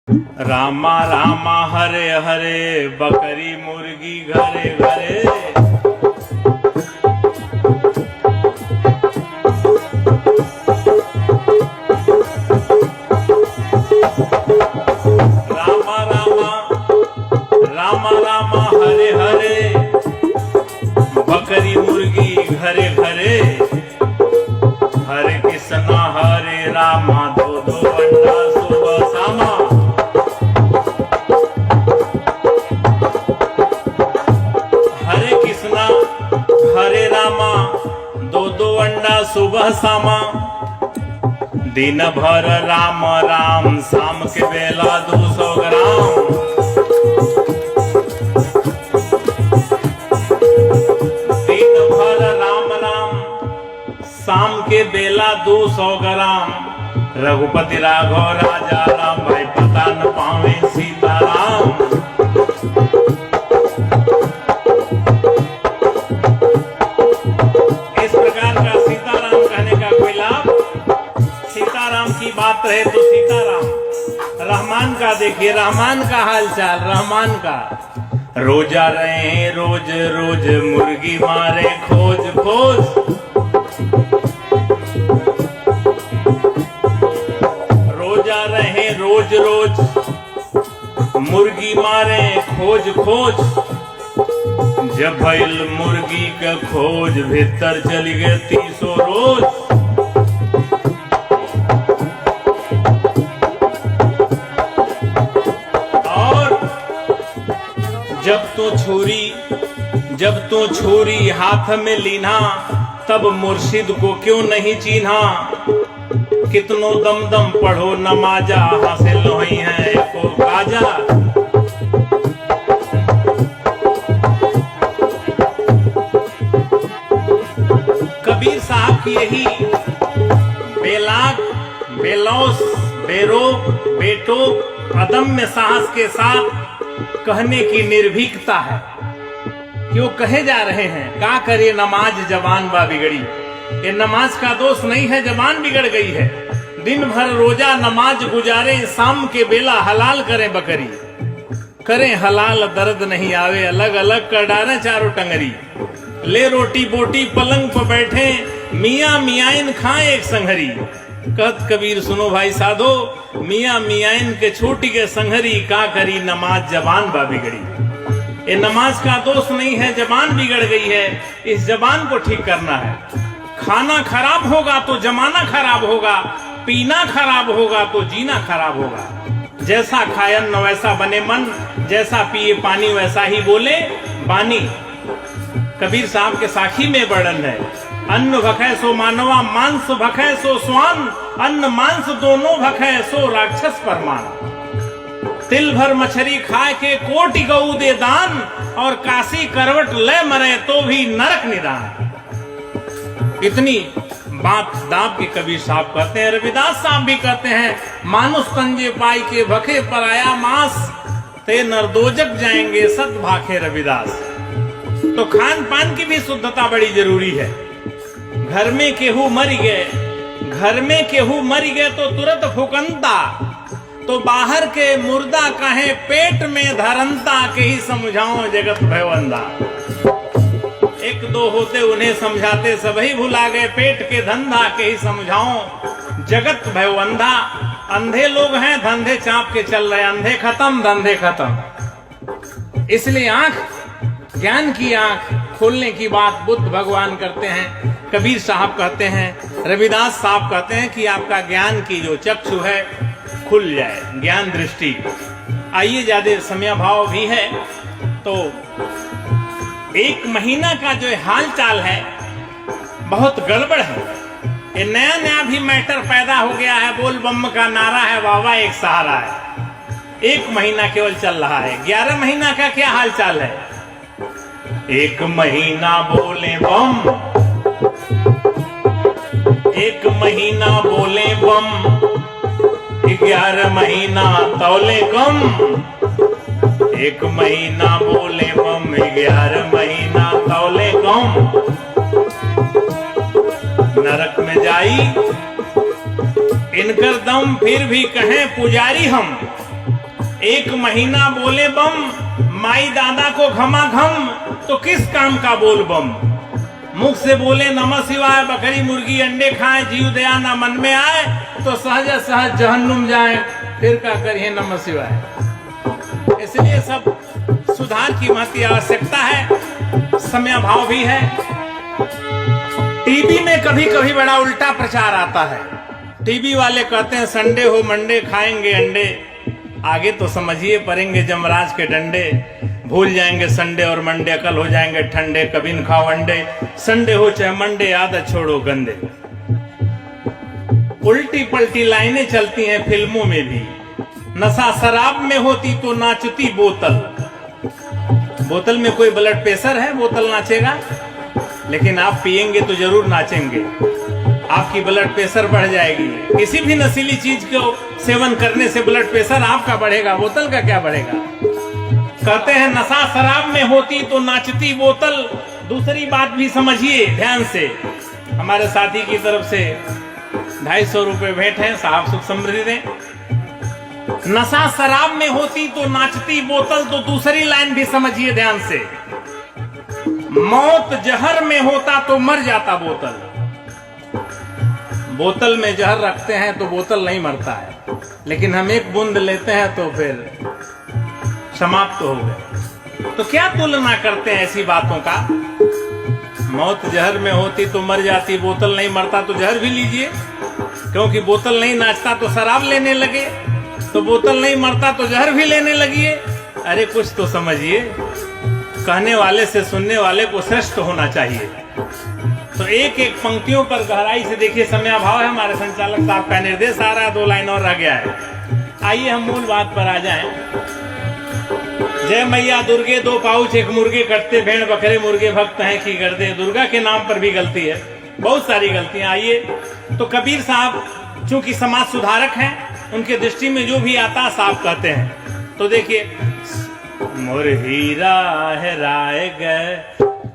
रामा रामा हरे हरे, बकरी मुर्गी घरे घरे। रामा रामा रामा रामा हरे हरे, बकरी मुर्गी घरे घरे। हरे कृष्णा हरे रामा, दो दो अंडा सुबह शामा। हरे कृष्णा हरे रामा, दो दो अंडा सुबह शामा। दिन भर राम राम, शाम के बेला 200 ग्राम। दिन भर राम राम, शाम के बेला 200 ग्राम। रघुपति राघव राजा राम, भाई पता न पावे सीताराम। इस प्रकार का सीताराम कहने का कोई लाभ? सीताराम की बात रहे तो सीताराम। रहमान का देखिए, रहमान का हालचाल, रहमान का। रोजा रहे रोज रोज, मुर्गी मारे खोज खोज। रोजा रहे रोज रोज, मुर्गी मारे खोज खोज। जब भइल मुर्गी का खोज, भीतर चली गए 300 रोज। और जब तो छुरी हाथ में लीना, तब मुर्शिद को क्यों नहीं चीन्हा। कितनो दम दम पढ़ो नमाजा, हासिल नहीं है एको काजा। कबीर साहब की यही बेलाग, बेलौस, बेरोक, बेटोक, अदम्य साहस के साथ कहने की निर्भीकता है। क्यों कहे जा रहे हैं, का करे नमाज जबान बा बिगड़ी। ये नमाज का दोष नहीं है, जबान बिगड़ गई है। दिन भर रोजा नमाज गुजारे, शाम के बेला हलाल करें बकरी। करें हलाल दर्द नहीं आवे, अलग अलग कर डालें चारों टंगरी। ले रोटी बोटी पलंग पर बैठे, मियाँ मियाइन खाएं एक संघरी। कहत कबीर सुनो भाई साधो, मियाँ मियाइन के छूटी के संघरी। का करी नमाज जबान बा बिगड़ी। ये नमाज का दोष नहीं है, जबान बिगड़ गई है। इस जबान को ठीक करना है। खाना खराब होगा तो जमाना खराब होगा, पीना खराब होगा तो जीना खराब होगा। जैसा खायन वैसा बने मन, जैसा पिए पानी वैसा ही बोले बानी। कबीर साहब के साखी में वर्णन है, अन्न भखै सो मानवा, मांस भखै सो स्वान। अन्न मांस दोनों भखै सो राक्षस परमान। तिल भर मछली खाए के कोटि गऊ दे दान, और काशी करवट ले मरे तो भी नरक निदान। इतनी बात दाब के कबीर साहब कहते हैं। रविदास साहब भी कहते हैं, मानुष तंजे पाई के भखे पर आया मांस, ते नरदोजक जाएंगे सत भाखे रविदास। तो खान पान की भी शुद्धता बड़ी जरूरी है। घर में केहू मर गए, घर में केहू मर गए तो तुरंत फुकनता। तो बाहर के मुर्दा कहे पेट में धरनता, के ही समझाओ जगत भयवंदा। एक दो होते उन्हें समझाते, सभी भुला गए पेट के धंधा, के ही समझाओ जगत भयवंदा। अंधे लोग हैं, धंधे चाप के चल रहे, अंधे खत्म धंधे खत्म। इसलिए आंख, ज्ञान की आंख खोलने की बात बुद्ध भगवान करते हैं, कबीर साहब कहते हैं, रविदास साहब कहते हैं कि आपका ज्ञान की जो चक्षु है खुल जाए, ज्ञान दृष्टि। आइए, ज्यादा समय भाव भी है तो 1 महीना का जो हाल चाल है बहुत गड़बड़ है। ये नया नया भी मैटर पैदा हो गया है। बोल बम का नारा है, वावा एक सहारा है। 1 महीना केवल चल रहा है। 11 महीना का क्या हाल चाल है? 1 महीना बोले बम, 1 महीना बोले बम, 11 महीना तौले कम। 1 महीना बोले बम, 11 महीना तौले कम। नरक में जाई इनकर दम, फिर भी कहें पुजारी हम। एक महीना बोले बम, माई दादा को घमाघम, तो किस काम का बोल बम। मुख से बोले नमः शिवाय, बकरी मुर्गी अंडे खाएं, जीव दया ना मन में आए, तो सहज सहज जहन्नुम जाए, फिर क्या करिए नमः शिवाय। इसलिए सब सुधार की महती आवश्यकता है, समय भाव भी है। टीवी में कभी कभी बड़ा उल्टा प्रचार आता है। टीवी वाले कहते हैं संडे हो मंडे खाएंगे अंडे, आगे तो समझिए पड़ेंगे जमराज के डंडे। भूल जाएंगे संडे और मंडे, अकल हो जाएंगे ठंडे, कभी न खाओ अंडे, संडे हो चाहे मंडे, आदत छोड़ो गंदे। उल्टी पलटी लाइनें चलती हैं फिल्मों में भी। नशा शराब में होती तो नाचती बोतल। बोतल में कोई ब्लड प्रेशर है, बोतल नाचेगा? लेकिन आप पिएंगे तो जरूर नाचेंगे, आपकी ब्लड प्रेशर बढ़ जाएगी। किसी भी नशीली चीज को सेवन करने से ब्लड प्रेशर आपका बढ़ेगा, बोतल का क्या बढ़ेगा। कहते हैं नशा शराब में होती तो नाचती बोतल। दूसरी बात भी समझिए ध्यान से। हमारे साथी की तरफ से 250 रुपए भेंट है, साहब सुख समृद्धि दें। नशा शराब में होती तो नाचती बोतल, तो दूसरी लाइन भी समझिए ध्यान से। मौत जहर में होता तो मर जाता बोतल। बोतल में जहर रखते हैं तो बोतल नहीं मरता है, लेकिन हम एक बूंद लेते हैं तो फिर समाप्त हो गए। तो क्या तुलना करते हैं ऐसी बातों का। मौत जहर में होती तो मर जाती, बोतल नहीं मरता तो जहर भी लीजिए। क्योंकि बोतल नहीं नाचता तो शराब लेने लगे, तो बोतल नहीं मरता तो जहर भी लेने लगिए। अरे कुछ तो समझिए। कहने वाले से सुनने वाले को श्रेष्ठ होना चाहिए। तो एक एक पंक्तियों पर गहराई से देखिए। समय अभाव है, हमारे संचालक साहब का निर्देश आ रहा है, 2 लाइन और रह गया है। आइए हम मूल बात पर आ जाएं। जय मैया दुर्गे 2 पाउच एक मुर्गे कटते, भेड़ बकरे मुर्गे भक्त हैं की गर्दे। दुर्गा के नाम पर भी गलती है, बहुत सारी गलतियां। आइए तो कबीर साहब चूंकि समाज सुधारक हैं, उनके दृष्टि में जो भी आता साहब कहते हैं। तो देखिए, मोर हीरा हेराए गए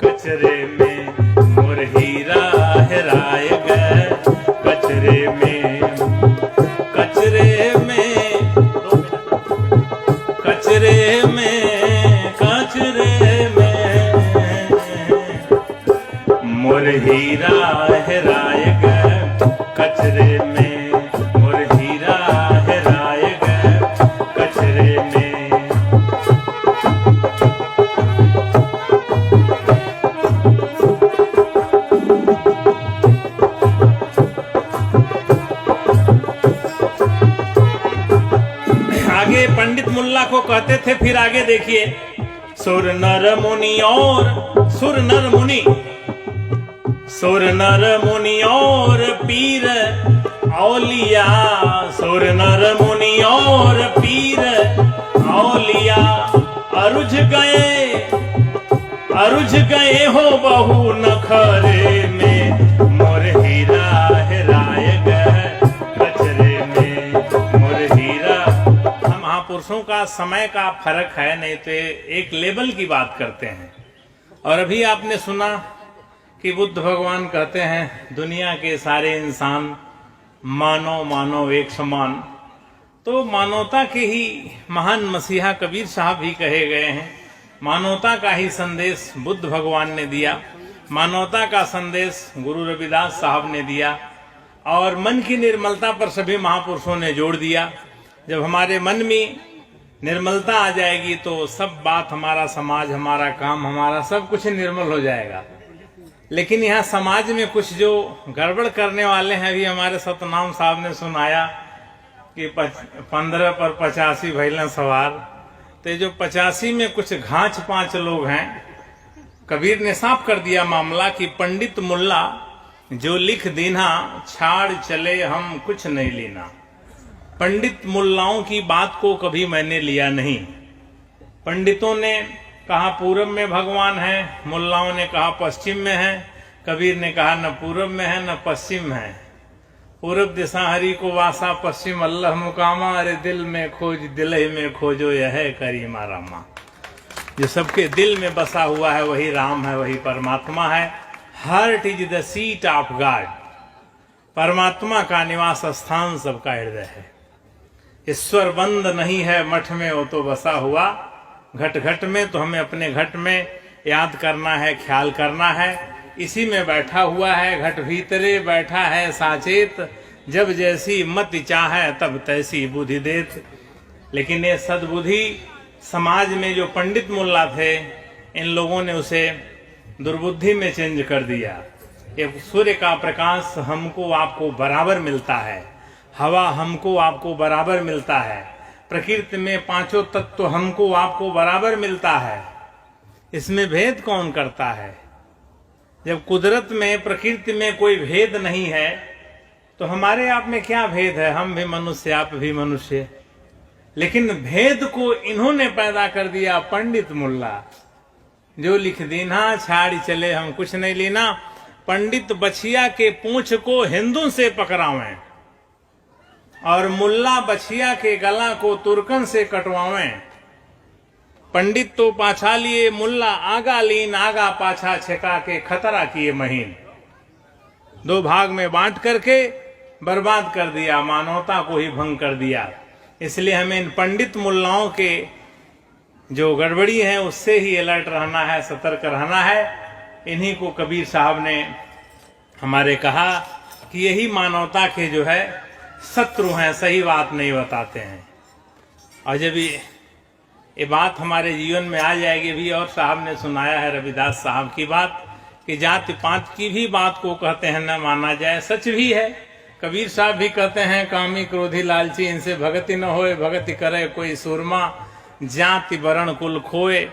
कचरे में, मोर हीरा हेराए गए कचरे में, कचरे में, कचरे में, कचरे में, मोर हीरा हेराए गए कचरे में, मोर हीरा हेराए गए कचरे में। आगे पंडित मुल्ला को कहते थे, फिर आगे देखिए। सुर नर मुनि और सुर नर मुनि, सुर नर मुनि और पीर औलिया, सुर नर मुनि और पीर औलिया, अरुझ गए हो बहु नखरे में, मोर हीरा हेराए गए कचरे में, मोर हीरा। हम महापुरुषों का समय का फर्क है, नहीं तो एक लेवल की बात करते हैं। और अभी आपने सुना कि बुद्ध भगवान कहते हैं दुनिया के सारे इंसान मानव मानव एक समान। तो मानवता के ही महान मसीहा कबीर साहब भी कहे गए हैं। मानवता का ही संदेश बुद्ध भगवान ने दिया, मानवता का संदेश गुरु रविदास साहब ने दिया, और मन की निर्मलता पर सभी महापुरुषों ने जोड़ दिया। जब हमारे मन में निर्मलता आ जाएगी तो सब बात, हमारा समाज, हमारा काम, हमारा सब कुछ निर्मल हो जाएगा। लेकिन यहाँ समाज में कुछ जो गड़बड़ करने वाले हैं, अभी हमारे सतनाम साहब ने सुनाया कि 15 पर 85 भैलन सवार। तो जो 85 में कुछ घाच 5 लोग हैं। कबीर ने साफ कर दिया मामला कि पंडित मुल्ला जो लिख दीना, छाड़ चले हम कुछ नहीं लेना। पंडित मुल्लाओं की बात को कभी मैंने लिया नहीं। पंडितों ने कहा पूरब में भगवान है, मुल्लाओं ने कहा पश्चिम में है। कबीर ने कहा न पूरब में है न पश्चिम में है। पूरब दिशा हरि को वासा, पश्चिम अल्लाह मुकामा, अरे दिल में खोज दिल में खोजो यह करीमा रामा। जो सबके दिल में बसा हुआ है वही राम है, वही परमात्मा है। Heart is the seat of God. परमात्मा का निवास स्थान सबका हृदय है। ईश्वर बंद नहीं है मठ में वो तो बसा हुआ, घट घट में। तो हमें अपने घट में याद करना है, ख्याल करना है, इसी में बैठा हुआ है। घट भीतरे बैठा है साचेत, जब जैसी मत चाहे तब तैसी बुद्धि देत। लेकिन ये सद्बुद्धि समाज में जो पंडित मुल्ला थे, इन लोगों ने उसे दुर्बुद्धि में चेंज कर दिया। ये सूर्य का प्रकाश हमको आपको बराबर मिलता है, हवा हमको आपको बराबर मिलता है, प्रकृति में पांचों तत्व तो हमको आपको बराबर मिलता है। इसमें भेद कौन करता है? जब कुदरत में, प्रकृति में कोई भेद नहीं है तो हमारे आप में क्या भेद है? हम भी मनुष्य, आप भी मनुष्य। लेकिन भेद को इन्होंने पैदा कर दिया, पंडित मुल्ला। जो लिख दीना छाड़ी चले हम कुछ नहीं लेना। पंडित बछिया के पूंछ को हिंदू से पकड़ावें और मुल्ला बछिया के गला को तुर्कन से कटवावें। पंडित तो पाछा लिए, मुल्ला आगा लीन, आगा पाछा छका के खतरा किए महीन। दो भाग में बांट करके बर्बाद कर दिया, मानवता को ही भंग कर दिया। इसलिए हमें इन पंडित मुल्लाओं के जो गड़बड़ी है उससे ही अलर्ट रहना है, सतर्क रहना है। इन्हीं को कबीर साहब ने हमारे कहा कि यही मानवता के जो है शत्रु हैं, सही बात नहीं बताते हैं। और जब ये बात हमारे जीवन में आ जाएगी भी, और साहब ने सुनाया है रविदास साहब की बात कि जाति पात की भी बात को कहते हैं न माना जाए, सच भी है। कबीर साहब भी कहते हैं कामी क्रोधी लालची इनसे भगति न होए, भगति करे कोई सूरमा, जाति वर्ण कुल खोए।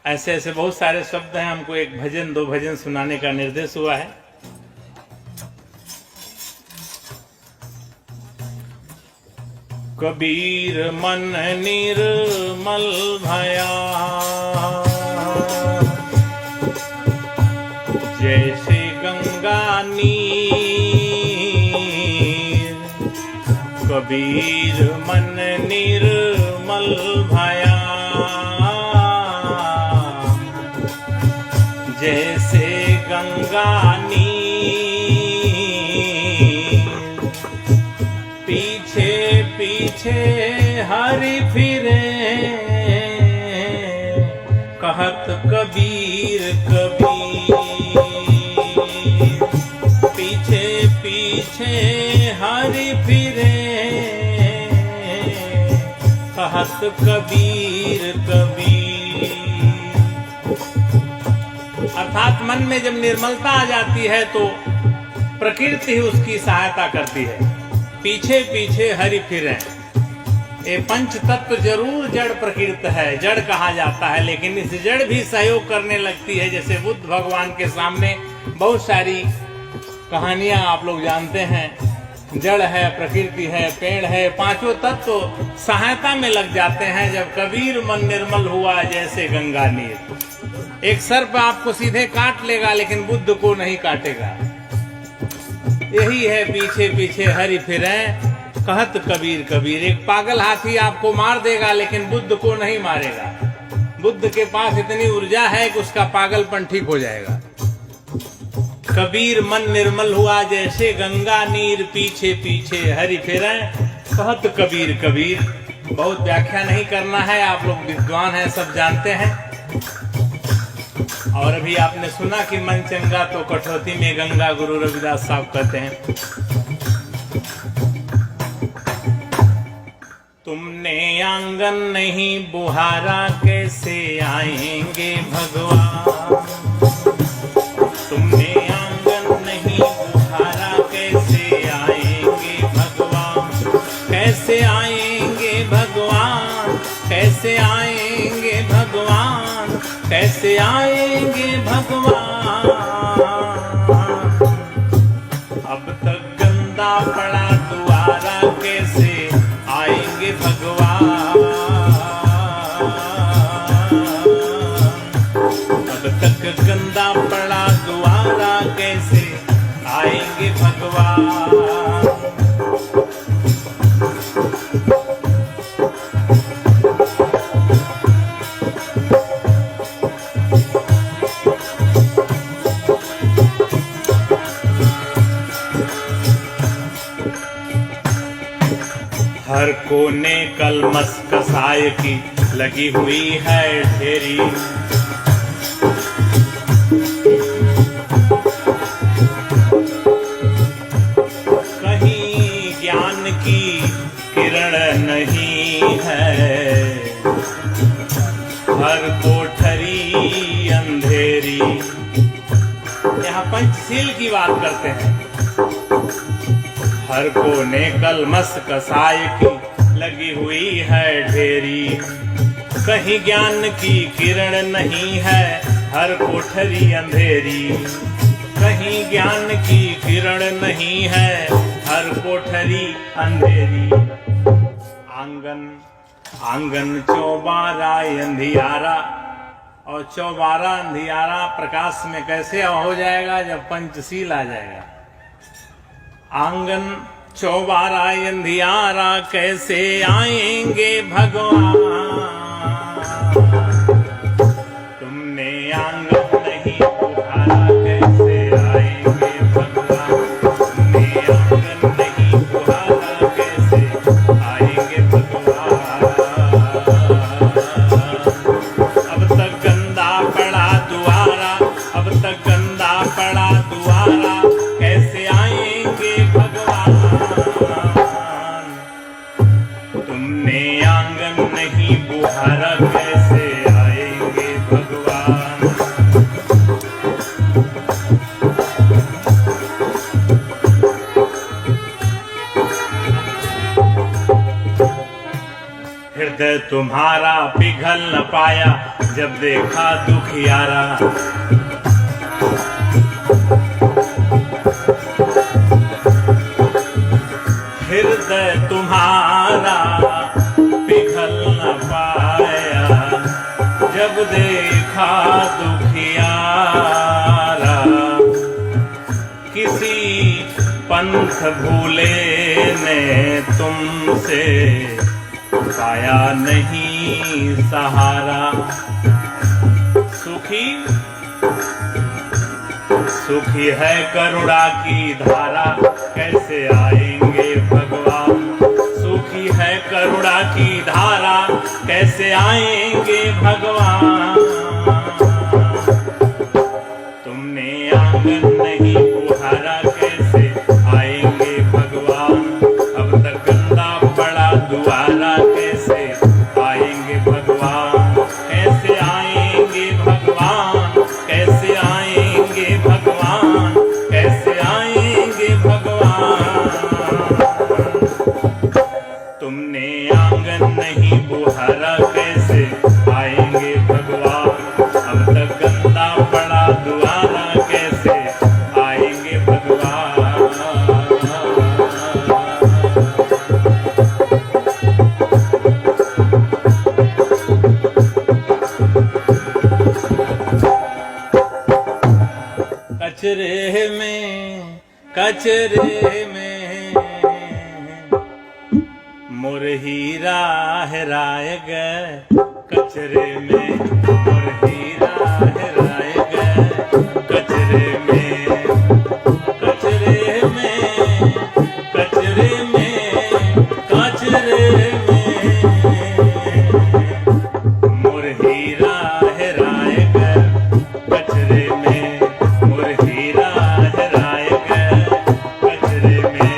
ऐसे ऐसे बहुत सारे शब्द हैं। हमको एक भजन, दो भजन सुनाने का निर्देश हुआ है। कबीर मन निर्मल भया, जैसे गंगा नीर। कबीर मन निर्मल भया, जैसे गंगा नीर। पीछे पीछे हरि फिरे, कहत कबीर कबीर। पीछे पीछे हरि फिरे, कहत कबीर कबीर। अर्थात मन में जब निर्मलता आ जाती है तो प्रकृति ही उसकी सहायता करती है। पीछे पीछे हरि फिरे। ये पंच तत्व जरूर जड़ प्रकृति है, जड़ कहा जाता है, लेकिन इस जड़ भी सहयोग करने लगती है। जैसे बुद्ध भगवान के सामने बहुत सारी कहानियां आप लोग जानते हैं। जड़ है, प्रकृति है, पेड़ है, पांचों तत्व सहायता में लग जाते हैं। जब कबीर मन निर्मल हुआ जैसे गंगा नीर। एक सर्प आपको सीधे काट लेगा लेकिन बुद्ध को नहीं काटेगा। यही है पीछे पीछे हरि फिरे, कहत कबीर कबीर। एक पागल हाथी आपको मार देगा लेकिन बुद्ध को नहीं मारेगा। बुद्ध के पास इतनी ऊर्जा है कि उसका पागलपन ठीक हो जाएगा। कबीर मन निर्मल हुआ जैसे गंगा नीर, पीछे पीछे हरि फिरे, कहत कबीर कबीर। बहुत व्याख्या नहीं करना है, आप लोग विद्वान हैं, सब जानते हैं। और अभी आपने सुना कि मन चंगा तो कठौती में गंगा, गुरु रविदास साहब कहते हैं। तुमने आंगन नहीं बुहारा, कैसे आएंगे भगवान। तुमने आंगन नहीं बुहारा, कैसे आएंगे भगवान। कैसे आएंगे भगवान, कैसे आएंगे भगवान, कैसे आएंगे भगवान। अब तक गंदा पड़ा द्वारा, कैसे आएंगे भगवान। अब तक गंदा पड़ा द्वारा, कैसे आएंगे भगवान। कलमस कसाय की लगी हुई है ढेरी। कहीं ज्ञान की किरण नहीं है, हर कोठरी अंधेरी। यहाँ पंचशील की बात करते हैं। हर कोने कलमस कसाय की लगी हुई है ढेरी। कहीं ज्ञान की किरण नहीं है, हर कोठरी अंधेरी। कहीं ज्ञान की किरण नहीं है, हर कोठरी अंधेरी। आंगन आंगन चौबारा अंधियारा, और चौबारा अंधियारा प्रकाश में कैसे हो जाएगा? जब पंचशील आ जाएगा। आंगन चौबारा अंधियारा कैसे आएंगे भगवान? तुमने आंगन नहीं बुहारा कैसे आएंगे भगवान? तुमने आंगन नहीं बुहारा कैसे आएंगे भगवान? अब तक गंदा पड़ा दुआरा, अब तक गंदा पड़ा दुआरा, कैसे आएंगे भगवान? तुमने आंगन नहीं बुहारा कैसे आएंगे भगवान? हृदय तुम्हारा पिघल न पाया जब देखा दुखियारा। हृदय तुम्हारा पिघल न पाया जब देखा दुखियारा। किसी पंथ भूले ने तुमसे पाया नहीं सहारा। सुखी सुखी है करुणा की धारा, कैसे आएंगे भगवान? सुखी है करुणा की धारा, कैसे आएंगे भगवान? तुमने आंगन नहीं बुहारा कैसे आएंगे भगवान? अब तक गंदा पड़ा दुआरा, कैसे आएंगे भगवान? कैसे आएंगे भगवान? कैसे आएंगे भगवान? कैसे आएंगे भगवान? तुमने आंगन नहीं बुहारा कैसे आएंगे भगवान? अब तक गंदा पड़ा दुआरा, कैसे आएंगे भगवान? कचरे में मोर हीरा हेराए गए। कचरे में मोर हीरा हेराए गए। कचरे में कचरे में कचरे में कचरे में मोर हीरा हेराए गए। कचरे में मोर हीरा हेराए गए। कचरे में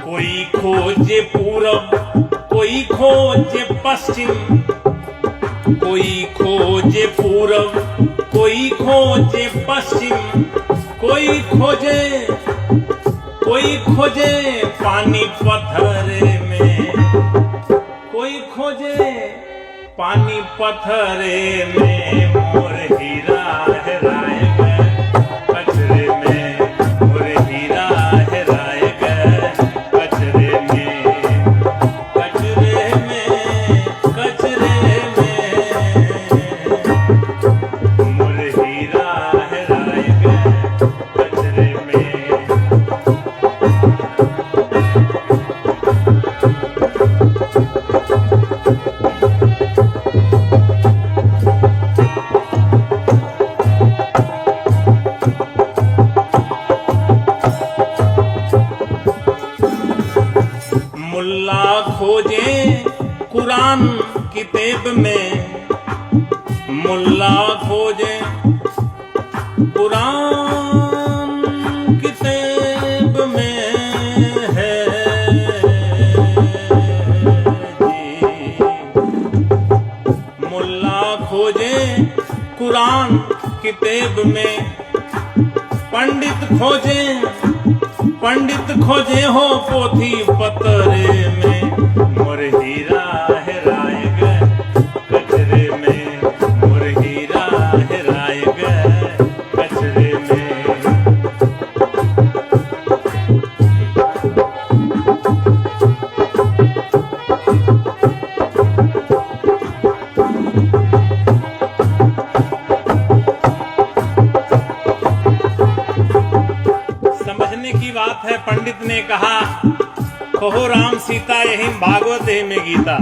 कोई खोजे पूरब, कोई खोजे पश्चिम, कोई खोजे पूरब, कोई खोजे पश्चिम, कोई खोजे पानी पत्थरे में, कोई खोजे पानी पत्थरे में मोर हीरा हेराए गए। कचरे में मोर हीरा हेराए गए। कचरे में कचरे में कचरे में मोर हीरा हेराए गए। कचरे में किताब में मुल्ला खोजे कुरान किताब में है जी। मुल्ला खोजे कुरान किताब में, पंडित खोजे हो पोथी पतरे में, मोर हीरा हेराए गए कचरे में, मोर हीरा हेराए गए कचरे में। समझने की बात है, पंडित ने कहा कहो राम सीता यही भागवत है में गीता।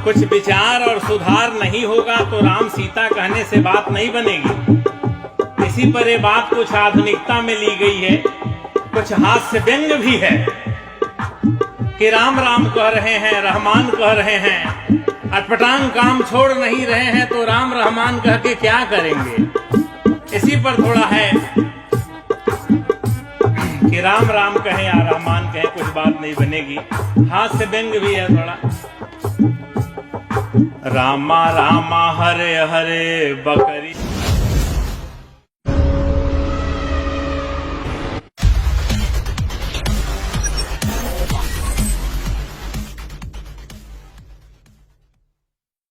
कुछ विचार और सुधार नहीं होगा तो राम सीता कहने से बात नहीं बनेगी। इसी पर ये बात कुछ आधुनिकता में ली गई है, कुछ हास्य व्यंग भी है कि राम राम कह रहे हैं, रहमान कह रहे हैं, अटपटांग काम छोड़ नहीं रहे हैं तो राम रहमान कह के क्या करेंगे। इसी पर थोड़ा है कि राम राम कहें या रहमान कहें कुछ बात नहीं बनेगी, हास्य व्यंग भी है थोड़ा। रामा रामा हरे हरे बकरी